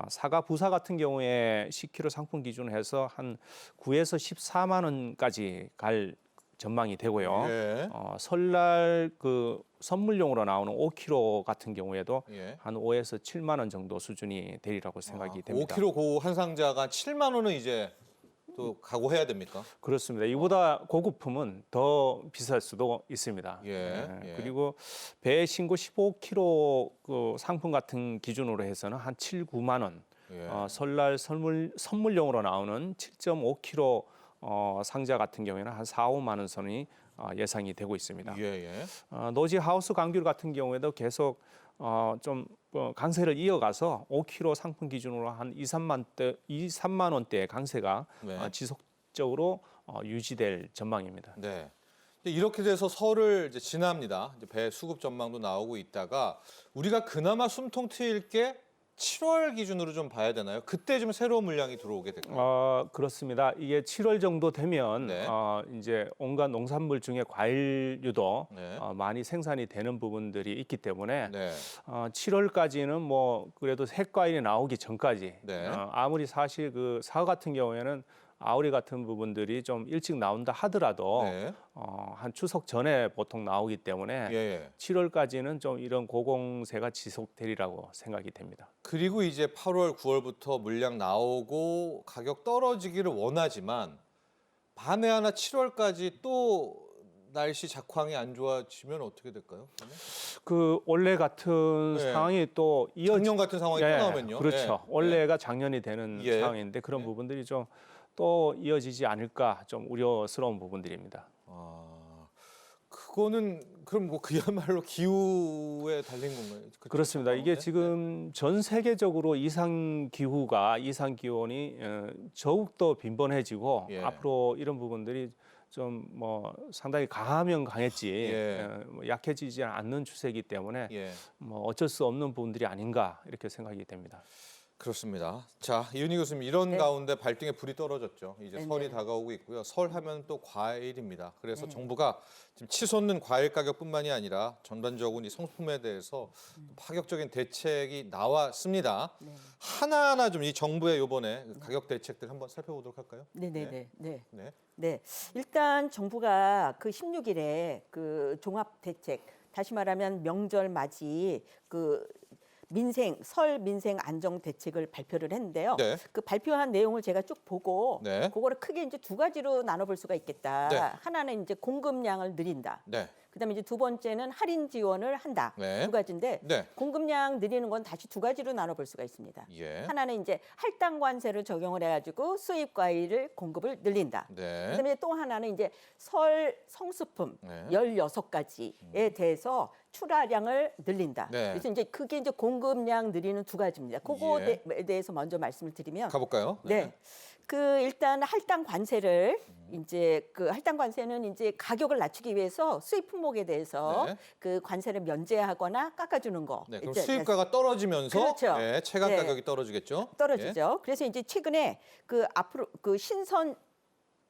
사과 부사 같은 경우에 10kg 상품 기준으로 해서 한 9에서 14만 원까지 갈 전망이 되고요. 예. 설날 그 선물용으로 나오는 5kg 같은 경우에도 예. 한 5에서 7만 원 정도 수준이 되리라고 생각이 됩니다. 5kg 고 한 상자가 7만 원은 이제 또 각오해야 됩니까? 그렇습니다. 이보다 고급품은 더 비쌀 수도 있습니다. 예. 그리고 배 신고 15kg 그 상품 같은 기준으로 해서는 한 7, 9만 원. 예. 설날 선물용으로 나오는 7.5kg 상자 같은 경우에는 한 4, 5만 원 선이 예상이 되고 있습니다. 예. 노지 하우스 강귤 같은 경우에도 계속 좀 강세를 이어가서 5kg 상품 기준으로 한 2, 3만 원대의 강세가 네. 지속적으로 유지될 전망입니다. 네. 이제 이렇게 돼서 설을 이제 지납니다. 이제 배 수급 전망도 나오고 있다가 우리가 그나마 숨통 트일 게 7월 기준으로 좀 봐야 되나요? 그때 좀 새로운 물량이 들어오게 될까요? 그렇습니다. 이게 7월 정도 되면 네. 이제 온갖 농산물 중에 과일류도 네. 많이 생산이 되는 부분들이 있기 때문에 네. 7월까지는 뭐 그래도 새과일이 나오기 전까지 네. 아무리 사실 그 사과 같은 경우에는 아우리 같은 부분들이 좀 일찍 나온다 하더라도 네. 한 추석 전에 보통 나오기 때문에 예. 7월까지는 좀 이런 고공세가 지속되리라고 생각이 됩니다. 그리고 이제 8월, 9월부터 물량 나오고 가격 떨어지기를 원하지만 만에 하나 7월까지 또 날씨 작황이 안 좋아지면 어떻게 될까요? 그러면? 그 원래 같은 네. 상황이 또 작년 같은 상황이 또 나오면요. 그렇죠. 예. 원래가 작년이 되는 예. 상황인데 그런 예. 부분들이 좀 또 이어지지 않을까 좀 우려스러운 부분들입니다. 그거는 그럼 뭐 그야말로 기후에 달린 건가요? 그렇습니다. 이게 네. 지금 전 세계적으로 이상 기온이 더욱더 빈번해지고 예. 앞으로 이런 부분들이 좀 뭐 상당히 강하면 강했지 예. 뭐 약해지지 않는 추세이기 때문에 예. 뭐 어쩔 수 없는 부분들이 아닌가 이렇게 생각이 됩니다. 그렇습니다. 자, 이은희 교수님 이런 네. 가운데 발등에 불이 떨어졌죠. 이제 네네. 설이 다가오고 있고요. 설 하면 또 과일입니다. 그래서 네. 정부가 지금 치솟는 과일 가격뿐만이 아니라 전반적으로 이 성수품에 대해서 파격적인 대책이 나왔습니다. 네. 하나하나 좀 이 정부의 이번에 가격 대책들 한번 살펴보도록 할까요? 네. 네. 일단 정부가 그 16일에 그 종합 대책, 다시 말하면 명절 맞이 그 설 민생 안정 대책을 발표를 했는데요. 네. 그 발표한 내용을 제가 쭉 보고 네. 그거를 크게 이제 두 가지로 나눠볼 수가 있겠다. 네. 하나는 이제 공급량을 늘린다. 네. 그다음에 이제 두 번째는 할인 지원을 한다. 네. 두 가지인데 네. 공급량 늘리는 건 다시 두 가지로 나눠볼 수가 있습니다. 예. 하나는 이제 할당 관세를 적용을 해가지고 수입 과일을 공급을 늘린다. 네. 그다음에 또 하나는 이제 설 성수품 네. 16가지에 대해서 출하량을 늘린다. 네. 그래서 이제 그게 이제 공급량 늘리는 두 가지입니다. 그거에 예. 대해서 먼저 말씀을 드리면 가볼까요? 네. 그 일단 할당 관세를 이제 그 할당 관세는 이제 가격을 낮추기 위해서 수입 품목에 대해서 네. 그 관세를 면제하거나 깎아주는 거. 네. 그럼 이제 수입가가 떨어지면서 그렇죠. 네, 체감 네. 가격이 떨어지겠죠? 떨어지죠. 그래서 이제 최근에 그 앞으로 그 신선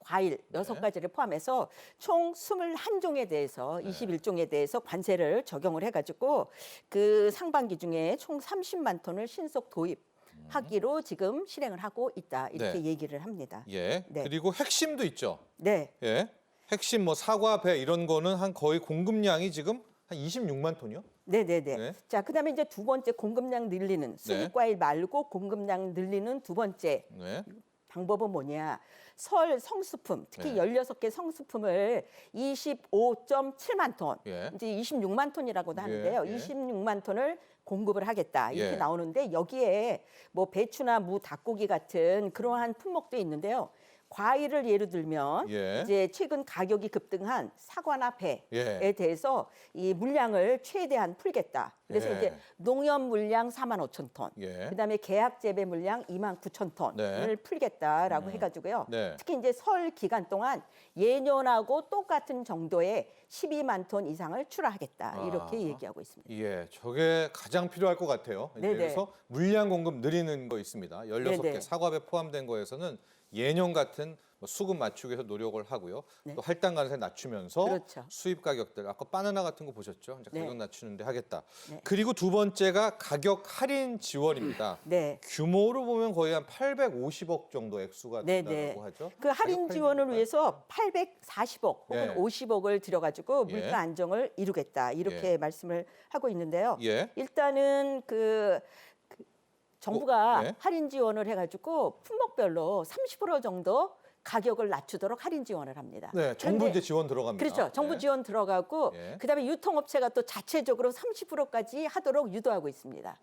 과일 네. 6가지를 포함해서 총 21종에 대해서 21종에 대해서 관세를 적용을 해가지고 그 상반기 중에 총 30만 톤을 신속 도입하기로 지금 실행을 하고 있다 이렇게 네. 얘기를 합니다. 예. 네. 그리고 핵심도 있죠. 네, 예. 핵심 뭐 사과, 배 이런 거는 한 거의 공급량이 지금 한 26만 톤이요? 네. 네. 자, 그다음에 이제 두 번째 공급량 늘리는 수입 과일 말고 공급량 늘리는 두 번째 네. 방법은 뭐냐? 설 성수품, 특히 네. 16개 성수품을 25.7만 톤, 예. 이제 26만 톤이라고도 하는데요. 예. 26만 톤을 공급을 하겠다 이렇게 예. 나오는데 여기에 뭐 배추나 무, 닭고기 같은 그러한 품목도 있는데요. 과일을 예로 들면 예. 이제 최근 가격이 급등한 사과나 배에 예. 대해서 이 물량을 최대한 풀겠다. 그래서 예. 이제 농협 물량 4만 5천 톤, 예. 그다음에 계약 재배 물량 2만 9천 톤을 네. 풀겠다라고 해가지고요. 네. 특히 이제 설 기간 동안 예년하고 똑같은 정도의 12만 톤 이상을 출하하겠다 이렇게 아. 얘기하고 있습니다. 예, 저게 가장 필요할 것 같아요. 이제 네네. 그래서 물량 공급 늘리는 거 있습니다. 16개 네네. 사과배 포함된 거에서는 예년 같은 뭐 수급 맞추기 위해서 노력을 하고요. 네. 또 할당 관세 낮추면서 그렇죠. 수입 가격들 아까 바나나 같은 거 보셨죠? 이제 네. 가격 낮추는데 하겠다. 네. 그리고 두 번째가 가격 할인 지원입니다. 네. 규모로 보면 거의 한 850억 정도 액수가 네네. 된다고 하죠. 그 할인 가격 지원을 할인입니까? 위해서 840억 혹은 예. 50억을 들여가지고 예. 물가 안정을 이루겠다 이렇게 예. 말씀을 하고 있는데요. 예. 일단은 정부가 네. 할인 지원을 해가지고 품목별로 30% 정도 가격을 낮추도록 할인 지원을 합니다. 네, 정부 그런데 이제 지원 들어갑니다. 그렇죠. 정부 네. 지원 들어가고 예. 그다음에 유통업체가 또 자체적으로 30%까지 하도록 유도하고 있습니다.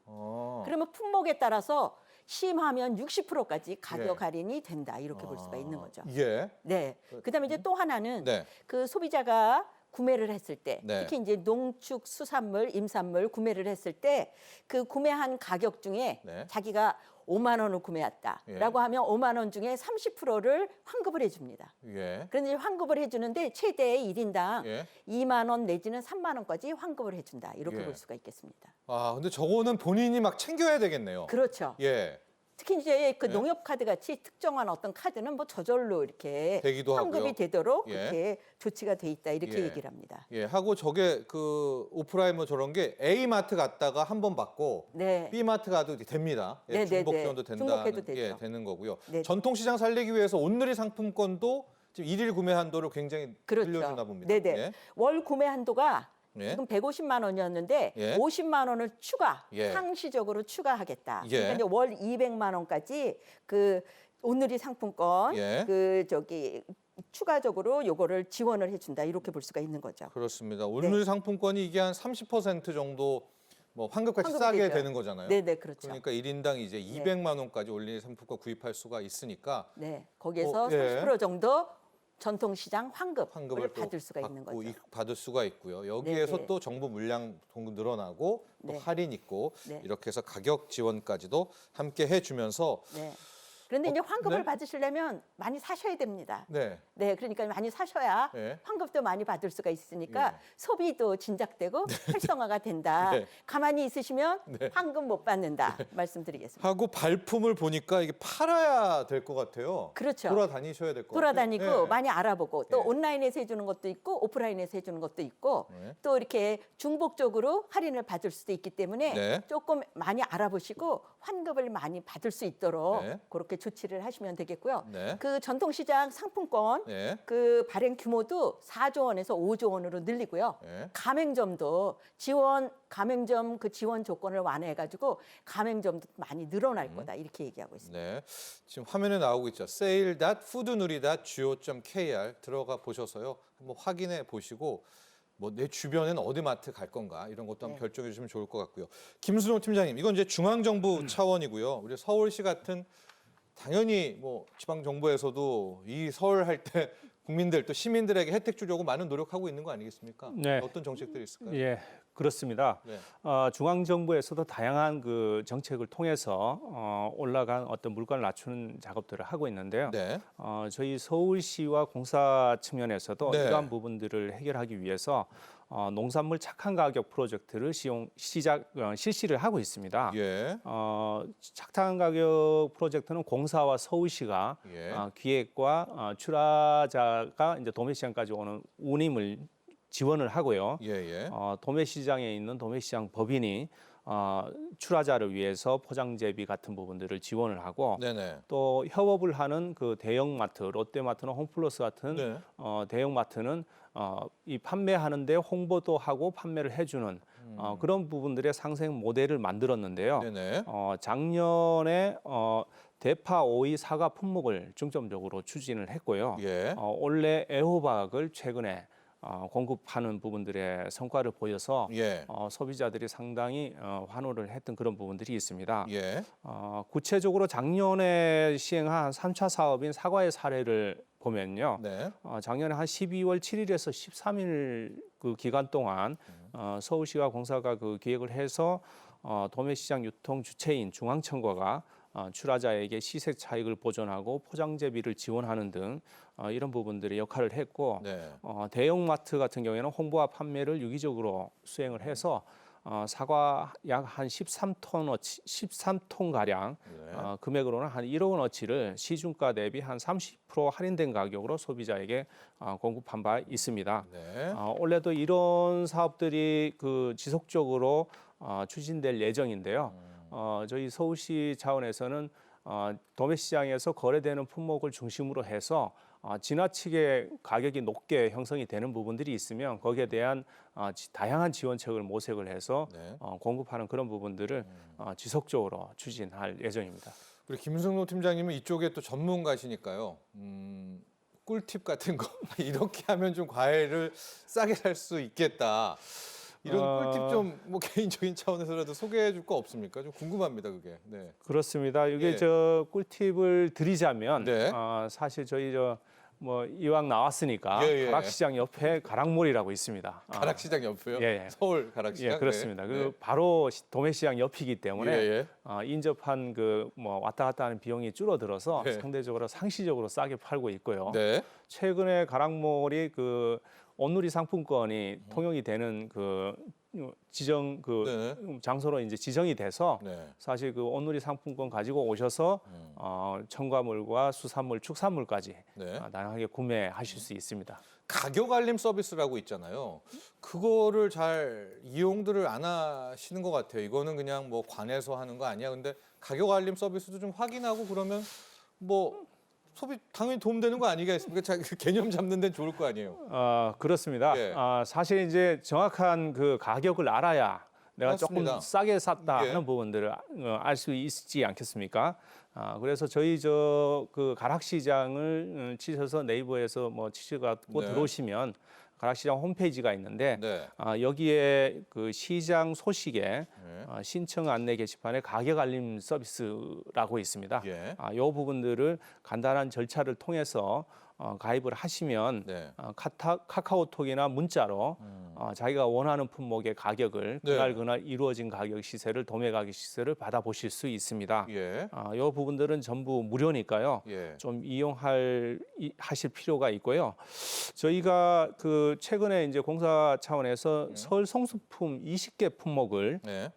그러면 품목에 따라서 심하면 60%까지 가격 예. 할인이 된다. 이렇게 볼 수가 있는 거죠. 예. 네. 그다음에 이제 또 하나는 네. 그 소비자가 구매를 했을 때 네. 특히 이제 농축 수산물, 임산물 구매를 했을 때 그 구매한 가격 중에 네. 자기가 5만 원을 구매했다라고 예. 하면 5만 원 중에 30%를 환급을 해줍니다. 예. 그런데 환급을 해주는데 최대 1인당 예. 2만 원 내지는 3만 원까지 환급을 해준다. 이렇게 예. 볼 수가 있겠습니다. 아, 근데 저거는 본인이 막 챙겨야 되겠네요. 그렇죠. 예. 특히 이제 그 예. 농협 카드 같이 특정한 어떤 카드는 뭐 저절로 이렇게 되기도 환급이 하고요. 되도록 예. 이렇게 조치가 돼 있다 이렇게 예. 얘기를 합니다. 예, 하고 저게 그 오프라인 뭐 저런 게 A 마트 갔다가 한 번 받고 네. B 마트 가도 됩니다. 예, 네, 네, 중복 네. 지원도 된다. 중복해도 되죠. 예, 되는 거고요. 네. 전통시장 살리기 위해서 온누리 상품권도 지금 일일 구매 한도를 굉장히 그렇죠. 늘려주나 봅니다. 네네. 예. 월 구매 한도가 예. 지금 150만 원이었는데 예. 50만 원을 추가 예. 상시적으로 추가하겠다. 예. 그러니까 이제 월 200만 원까지 그 온누리 상품권 예. 그 저기 추가적으로 요거를 지원을 해준다 이렇게 볼 수가 있는 거죠. 그렇습니다. 온누리 상품권이 이게 한 30% 정도 뭐 환급같이 환급이 싸게 되죠. 되는 거잖아요. 네네 그렇죠. 그러니까 1인당 이제 200만 원까지 올리는 상품권 구입할 수가 있으니까 네 거기에서 예. 30% 정도 전통시장 환급을 환급을 또 받을 수가 있는 거죠. 받을 수가 있고요. 여기에서 네네. 또 정부 물량 공급 늘어나고 또 네. 할인 있고 네. 이렇게 해서 가격 지원까지도 함께 해주면서 네. 그런데 이제 환급을 네? 받으시려면 많이 사셔야 됩니다. 네, 네, 그러니까 많이 사셔야 네. 환급도 많이 받을 수가 있으니까 예. 소비도 진작되고 활성화가 된다. 네. 가만히 있으시면 네. 환급 못 받는다. 말씀드리겠습니다. 하고 발품을 보니까 이게 팔아야 될 것 같아요. 그렇죠. 돌아다니셔야 될 것 같아요. 돌아다니고 네. 많이 알아보고 또 예. 온라인에서 해주는 것도 있고 오프라인에서 해주는 것도 있고 네. 또 이렇게 중복적으로 할인을 받을 수도 있기 때문에 네. 조금 많이 알아보시고 환급을 많이 받을 수 있도록 네. 그렇게 조치를 하시면 되겠고요. 네. 그 전통시장 상품권 네. 그 발행 규모도 4조 원에서 5조 원으로 늘리고요. 네. 가맹점도 가맹점 그 지원 조건을 완화해가지고 가맹점도 많이 늘어날 거다 이렇게 얘기하고 있습니다. 네. 지금 화면에 나오고 있죠. sale.foodnuri.go.kr 들어가 보셔서요. 한번 확인해 보시고 뭐 내 주변에는 어디 마트 갈 건가 이런 것도 한번 네. 결정해 주시면 좋을 것 같고요. 김순호 팀장님, 이건 이제 중앙정부 차원이고요. 우리 서울시 같은 당연히 뭐 지방 정부에서도 이 설 할 때 국민들 또 시민들에게 혜택 주려고 많은 노력하고 있는 거 아니겠습니까? 네. 어떤 정책들이 있을까요? 예, 그렇습니다. 네. 중앙 정부에서도 다양한 그 정책을 통해서 올라간 어떤 물가를 낮추는 작업들을 하고 있는데요. 네. 저희 서울시와 공사 측면에서도 네. 이러한 부분들을 해결하기 위해서 농산물 착한 가격 프로젝트를 실시를 하고 있습니다. 예. 착한 가격 프로젝트는 공사와 서울시가 예. 기획과 출하자가 이제 도매시장까지 오는 운임을 지원을 하고요. 예, 예. 도매시장에 있는 도매시장 법인이 출하자를 위해서 포장재비 같은 부분들을 지원을 하고 네네. 또 협업을 하는 그 대형마트, 롯데마트나 홈플러스 같은 네. 대형마트는 이 판매하는데 홍보도 하고 판매를 해주는 그런 부분들의 상생 모델을 만들었는데요. 네네. 작년에 대파, 오이, 사과 품목을 중점적으로 추진을 했고요. 예. 올해 애호박을 최근에 공급하는 부분들의 성과를 보여서 예. 소비자들이 상당히 환호를 했던 그런 부분들이 있습니다. 예. 구체적으로 작년에 시행한 3차 사업인 사과의 사례를 보면요. 네. 작년에 한 12월 7일에서 13일 그 기간 동안 서울시와 공사가 그 기획을 해서 도매시장 유통 주체인 중앙청과가 출하자에게 시세 차익을 보전하고 포장재비를 지원하는 등 이런 부분들의 역할을 했고 네. 대형마트 같은 경우에는 홍보와 판매를 유기적으로 수행을 해서 사과 약 한 13톤 가량 네. 금액으로는 한 1억 원어치를 시중가 대비 한 30% 할인된 가격으로 소비자에게 공급한 바 있습니다. 네. 올해도 이런 사업들이 그 지속적으로 추진될 예정인데요. 저희 서울시 차원에서는 도매시장에서 거래되는 품목을 중심으로 해서 지나치게 가격이 높게 형성이 되는 부분들이 있으면 거기에 대한 다양한 지원책을 모색을 해서 네. 공급하는 그런 부분들을 지속적으로 추진할 예정입니다. 우리 김승로 팀장님은 이쪽에 또 전문가시니까요. 꿀팁 같은 거 이렇게 하면 좀 과일을 싸게 살 수 있겠다. 이런 꿀팁 좀 뭐 개인적인 차원에서라도 소개해 줄 거 없습니까? 좀 궁금합니다, 그게. 네. 그렇습니다. 이게 예. 저 꿀팁을 드리자면 네. 사실 저희 뭐 이왕 나왔으니까 예, 예. 가락시장 옆에 가락몰이라고 있습니다. 가락시장 옆에요? 예, 예. 서울 가락시장? 예, 그렇습니다. 네. 그 바로 도매시장 옆이기 때문에 예, 인접한 그 뭐 왔다 갔다 하는 비용이 줄어들어서 네. 상대적으로 상시적으로 싸게 팔고 있고요. 네. 최근에 가락몰이 그 온누리 상품권이 통용이 되는 그 지정 그 장소로 이제 지정이 돼서 네. 사실 그 온누리 상품권 가지고 오셔서 첨가물과 수산물, 축산물까지 네. 다양하게 구매하실 수 있습니다. 가격 알림 서비스라고 있잖아요. 그거를 잘 이용들을 안 하시는 것 같아요. 이거는 그냥 뭐 관에서 하는 거 아니야. 근데 가격 알림 서비스도 좀 확인하고 그러면 뭐 소비 당연히 도움되는 거 아니겠습니까? 자, 그 개념 잡는 데는 좋을 거 아니에요. 그렇습니다. 예. 사실 이제 정확한 그 가격을 알아야 내가 맞습니다. 조금 싸게 샀다 예. 하는 부분들을 알 수 있지 않겠습니까? 그래서 저희 그 가락시장을 치셔서 네이버에서 뭐 치셔갖고 네. 들어오시면 가락시장 홈페이지가 있는데 네. 여기에 그 시장 소식에 네. 신청 안내 게시판에 가격 알림 서비스라고 있습니다. 예. 이 부분들을 간단한 절차를 통해서 가입을 하시면 네. 카카오톡이나 문자로 자기가 원하는 품목의 가격을 네. 그날 이루어진 가격 시세를 도매 가격 시세를 받아보실 수 있습니다. 예. 이 부분들은 전부 무료니까요. 예. 좀 하실 필요가 있고요. 저희가 그 최근에 이제 공사 차원에서 서울 성수품 20개 품목을 네.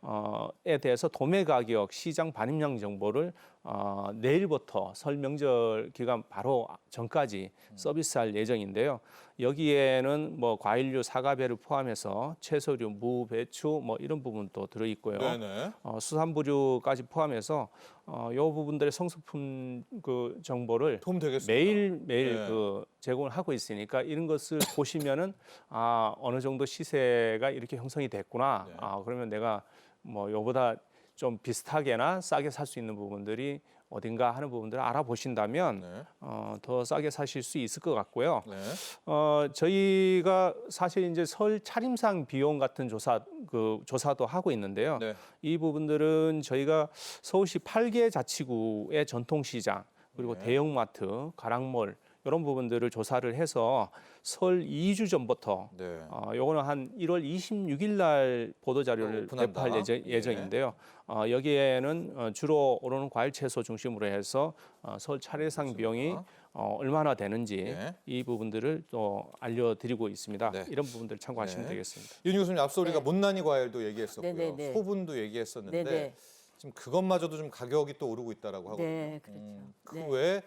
에 대해서 도매 가격 시장 반입량 정보를 내일부터 설 명절 기간 바로 전까지 서비스할 예정인데요. 여기에는 뭐 과일류, 사과배를 포함해서 채소류, 무, 배추 뭐 이런 부분도 들어 있고요. 네네. 수산부류까지 포함해서 이 부분들의 성수품 그 정보를 도움 되겠습니다. 매일 네. 그 제공을 하고 있으니까 이런 것을 보시면은 어느 정도 시세가 이렇게 형성이 됐구나. 네. 그러면 내가 뭐 요보다 좀 비슷하게나 싸게 살 수 있는 부분들이 어딘가 하는 부분들을 알아보신다면 네. 더 싸게 사실 수 있을 것 같고요. 네. 저희가 사실 이제 설 차림상 비용 같은 조사도 하고 있는데요. 네. 이 부분들은 저희가 서울시 8개 자치구의 전통시장 그리고 네. 대형마트, 가락몰 이런 부분들을 조사를 해서 설 2주 전부터 네. 요거는 한 1월 26일 날 보도 자료를 오픈한다. 배포할 예정인데요. 여기에는 주로 오르는 과일 채소 중심으로 해서 설 차례상 비용이 얼마나 되는지 네. 이 부분들을 또 알려드리고 있습니다. 네. 이런 부분들 참고하시면 네. 되겠습니다. 윤희 교수님 앞서 우리가 네. 못난이 과일도 얘기했었고요. 네네네. 소분도 얘기했었는데 네네. 지금 그것마저도 좀 가격이 또 오르고 있다라고 하거든요. 네, 그렇죠. 그 네. 외에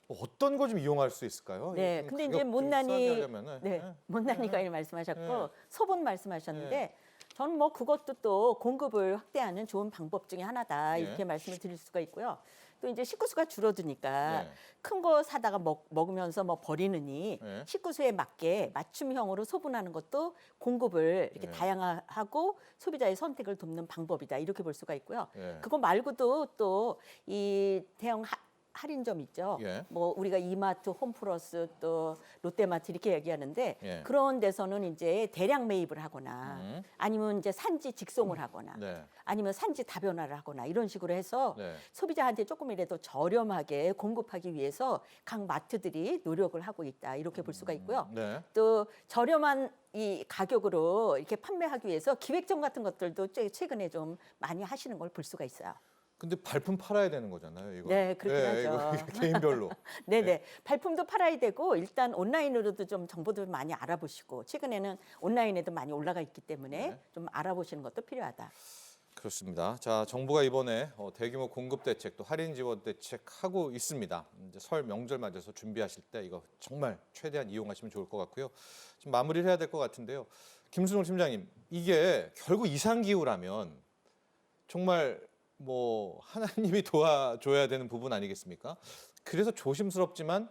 어떤 거 좀 이용할 수 있을까요? 네, 좀 근데 가격 이제 좀 못난이 싸게 하려면은. 네, 못난이 과일 말씀하셨고 네. 소분 말씀하셨는데 네. 저는 뭐 그것도 또 공급을 확대하는 좋은 방법 중에 하나다 네. 이렇게 말씀을 드릴 수가 있고요. 또 이제 식구수가 줄어드니까 네. 큰 거 사다가 먹으면서 뭐 버리느니 네. 식구수에 맞게 맞춤형으로 소분하는 것도 공급을 이렇게 네. 다양화하고 소비자의 선택을 돕는 방법이다 이렇게 볼 수가 있고요. 네. 그거 말고도 또 이 대형 할인점 있죠. 예. 뭐 우리가 이마트, 홈플러스 또 롯데마트 이렇게 얘기하는데 예. 그런 데서는 이제 대량 매입을 하거나 아니면 이제 산지 직송을 하거나 네. 아니면 산지 다변화를 하거나 이런 식으로 해서 네. 소비자한테 조금이라도 저렴하게 공급하기 위해서 각 마트들이 노력을 하고 있다 이렇게 볼 수가 있고요. 네. 또 저렴한 이 가격으로 이렇게 판매하기 위해서 기획전 같은 것들도 최근에 좀 많이 하시는 걸 볼 수가 있어요. 근데 발품 팔아야 되는 거잖아요, 이거. 네, 그렇긴 하죠. 이거 개인별로. 네네. 발품도 팔아야 되고 일단 온라인으로도 좀 정보들 많이 알아보시고 최근에는 온라인에도 많이 올라가 있기 때문에 네. 좀 알아보시는 것도 필요하다. 그렇습니다. 자, 정부가 이번에 대규모 공급 대책 또 할인 지원 대책 하고 있습니다. 이제 설 명절 맞아서 준비하실 때 이거 정말 최대한 이용하시면 좋을 것 같고요. 좀 마무리를 해야 될 것 같은데요. 김순호 팀장님, 이게 결국 이상 기후라면 정말 뭐 하나님이 도와줘야 되는 부분 아니겠습니까? 그래서 조심스럽지만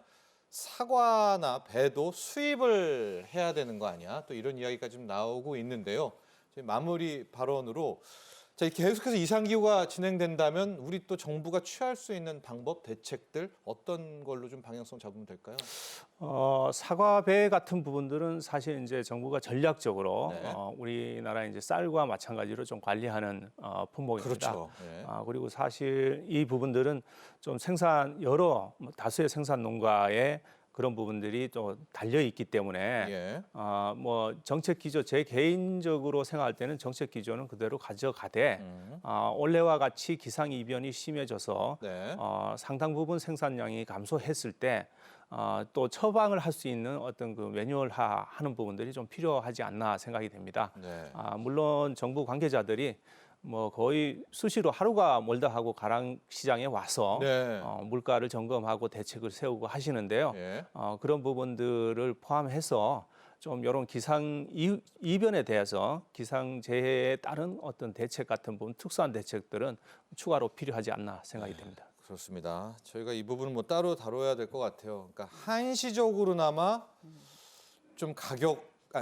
사과나 배도 수입을 해야 되는 거 아니야? 또 이런 이야기가 좀 나오고 있는데요. 저희 마무리 발언으로 자, 계속해서 이상기후가 진행된다면 우리 또 정부가 취할 수 있는 방법, 대책들 어떤 걸로 좀 방향성 잡으면 될까요? 사과, 배 같은 부분들은 사실 이제 정부가 전략적으로 네. 우리나라 이제 쌀과 마찬가지로 좀 관리하는 품목입니다. 그렇죠. 예. 그리고 사실 이 부분들은 좀 다수의 생산 농가에 그런 부분들이 또 달려 있기 때문에 예. 뭐 정책 기조 제 개인적으로 생각할 때는 정책 기조는 그대로 가져가되 올해와 같이 기상 이변이 심해져서 네. 상당 부분 생산량이 감소했을 때 또 처방을 할 수 있는 어떤 그 매뉴얼화 하는 부분들이 좀 필요하지 않나 생각이 됩니다. 네. 물론 정부 관계자들이 뭐 거의 수시로 하루가 멀다 하고 가랑 시장에 와서 네. 물가를 점검하고 대책을 세우고 하시는데요. 예. 그런 부분들을 포함해서 좀 이런 기상 이변에 대해서 기상 재해에 따른 어떤 대책 같은 부분, 특수한 대책들은 추가로 필요하지 않나 생각이 됩니다. 그렇습니다. 저희가 이 부분은 뭐 따로 다뤄야 될 것 같아요. 그러니까 한시적으로나마 좀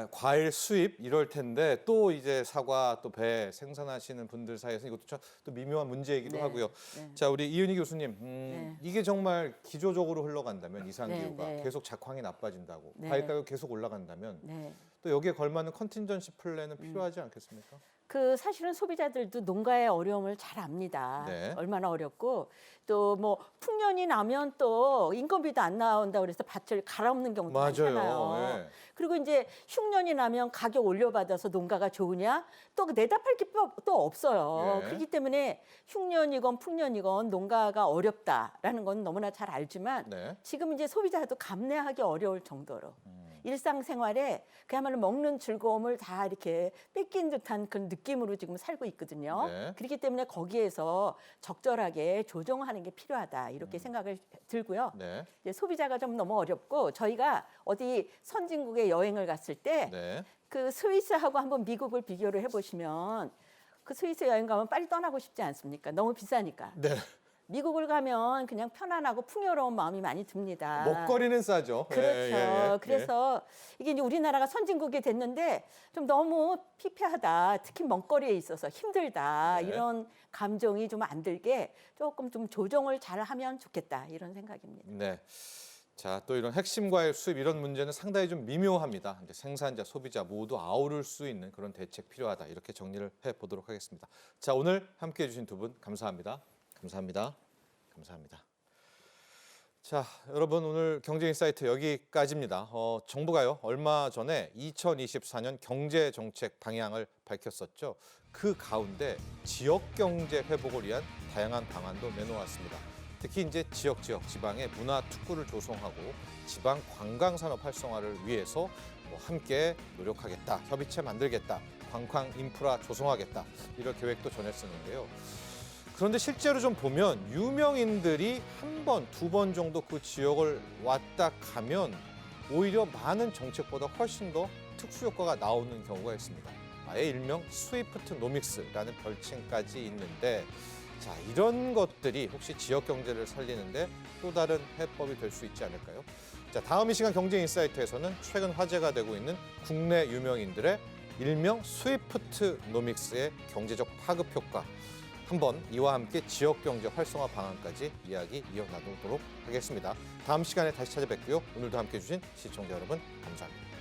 과일 수입 이럴 텐데 또 이제 사과 또 배 생산하시는 분들 사이에서 이것도 참 또 미묘한 문제이기도 네. 하고요. 네. 자, 우리 이은희 교수님, 네. 이게 정말 기조적으로 흘러간다면 이상기후가 네, 네. 계속 작황이 나빠진다고 네. 과일 가격 계속 올라간다면 네. 또 여기에 걸맞는 컨틴전시 플랜은 필요하지 않겠습니까? 그 사실은 소비자들도 농가의 어려움을 잘 압니다. 네. 얼마나 어렵고 또 뭐 풍년이 나면 또 인건비도 안 나온다 그래서 밭을 갈아엎는 경우도 많잖아요. 예. 그리고 이제 흉년이 나면 가격 올려받아서 농가가 좋으냐? 또 내다팔 게 또 없어요. 예. 그렇기 때문에 흉년이건 풍년이건 농가가 어렵다라는 건 너무나 잘 알지만 네. 지금 이제 소비자도 감내하기 어려울 정도로 일상생활에 그야말로 먹는 즐거움을 다 이렇게 뺏긴 듯한 그런 느낌으로 지금 살고 있거든요. 네. 그렇기 때문에 거기에서 적절하게 조정하는 게 필요하다 이렇게 생각을 들고요. 네. 이제 소비자가 좀 너무 어렵고 저희가 어디 선진국에 여행을 갔을 때 네. 그 스위스하고 한번 미국을 비교를 해보시면 그 스위스 여행 가면 빨리 떠나고 싶지 않습니까? 너무 비싸니까. 네. 미국을 가면 그냥 편안하고 풍요로운 마음이 많이 듭니다. 먹거리는 싸죠. 그렇죠. 예, 예, 예. 그래서 이게 이제 우리나라가 선진국이 됐는데 좀 너무 피폐하다. 특히 먹거리에 있어서 힘들다. 네. 이런 감정이 좀 안 들게 조금 좀 조정을 잘 하면 좋겠다. 이런 생각입니다. 네. 자, 또 이런 핵심 과일 수입 이런 문제는 상당히 좀 미묘합니다. 근데 생산자, 소비자 모두 아우를 수 있는 그런 대책 필요하다. 이렇게 정리를 해보도록 하겠습니다. 자, 오늘 함께해 주신 두 분 감사합니다. 감사합니다. 감사합니다. 자, 여러분 오늘 경제인사이트 여기까지입니다. 정부가요 얼마 전에 2024년 경제정책 방향을 밝혔었죠. 그 가운데 지역경제 회복을 위한 다양한 방안도 내놓았습니다. 특히 이제 지역 지방의 문화 특구를 조성하고 지방 관광산업 활성화를 위해서 함께 노력하겠다, 협의체 만들겠다, 관광 인프라 조성하겠다 이런 계획도 전했었는데요. 그런데 실제로 좀 보면 유명인들이 한 번, 두 번 정도 그 지역을 왔다 가면 오히려 많은 정책보다 훨씬 더 특수 효과가 나오는 경우가 있습니다. 아예 일명 스위프트 노믹스라는 별칭까지 있는데 자, 이런 것들이 혹시 지역 경제를 살리는데 또 다른 해법이 될 수 있지 않을까요? 자, 다음 이 시간 경제인사이트에서는 최근 화제가 되고 있는 국내 유명인들의 일명 스위프트 노믹스의 경제적 파급 효과 한번 이와 함께 지역경제 활성화 방안까지 이야기 이어나누도록 하겠습니다. 다음 시간에 다시 찾아뵙고요. 오늘도 함께해 주신 시청자 여러분 감사합니다.